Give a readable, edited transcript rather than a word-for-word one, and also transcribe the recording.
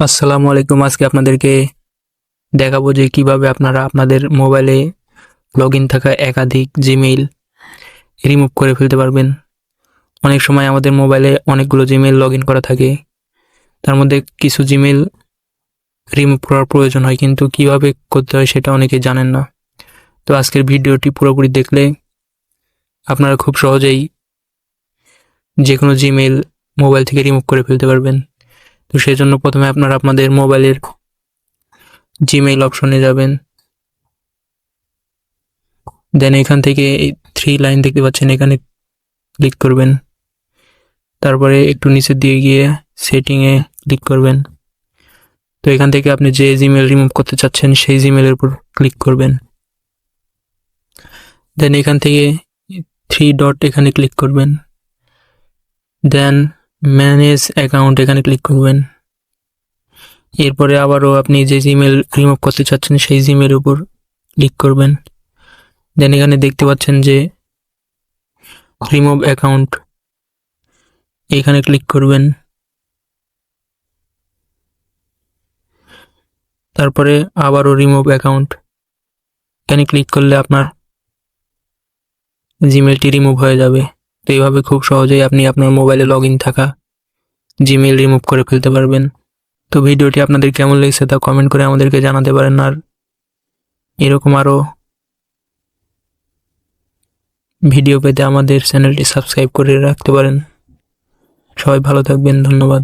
আসসালামু আলাইকুম। আজকে আপনাদেরকে দেখাবো যে কিভাবে আপনারা আপনাদের মোবাইলে লগইন থাকা একাধিক জিমেইল রিমুভ করে ফেলতে পারবেন। অনেক সময় আমাদের মোবাইলে অনেকগুলো জিমেইল লগইন করা থাকে, তার মধ্যে কিছু জিমেইল রিমুভ করার প্রয়োজন হয়, কিন্তু কিভাবে করতে হয় সেটা অনেকেই জানেন না। তো আজকের ভিডিওটি পুরোপুরি দেখলে আপনারা খুব সহজেই যে কোনো জিমেইল মোবাইল থেকে রিমুভ করে ফেলতে পারবেন। তো সেজন্য প্রথমে আপনারা আপনাদের মোবাইলের জিমেইল অপশনে যাবেন। দেন এখান থেকে এই 3 লাইন দেখতে পাচ্ছেন, এখানে ক্লিক করবেন। তারপরে একটু নিচের দিকে গিয়ে সেটিংয়ে ক্লিক করবেন। তো এখান থেকে আপনি যে জিমেইল রিমুভ করতে চাচ্ছেন সেই জিমেইলের উপর ক্লিক করবেন। দেন এখান থেকে 3 ডট এখানে ক্লিক করবেন। দেন ম্যানেজ অ্যাকাউন্ট এখানে ক্লিক করবেন। এরপরে আবারও আপনি যে জিমেইল রিমুভ করতে চাচ্ছেন সেই জিমেইলের উপর ক্লিক করবেন। দেন এখানে দেখতে পাচ্ছেন যে রিমুভ অ্যাকাউন্ট, এখানে ক্লিক করবেন। তারপরে আবারও রিমুভ অ্যাকাউন্ট, এখানে ক্লিক করলে আপনার জিমেইলটি রিমুভ হয়ে যাবে। তো এইভাবে খুব সহজেই আপনি আপনার মোবাইলে লগইন থাকা জিমেইল রিমুভ করে ফেলতে পারবেন। তো ভিডিওটি আপনাদের কেমন লেগেছে তা কমেন্ট করে আমাদেরকে জানাতে পারেন। আর এরকম আরও ভিডিও পেতে আমাদের চ্যানেলটি সাবস্ক্রাইব করে রাখতে পারেন। সবাই ভালো থাকবেন, ধন্যবাদ।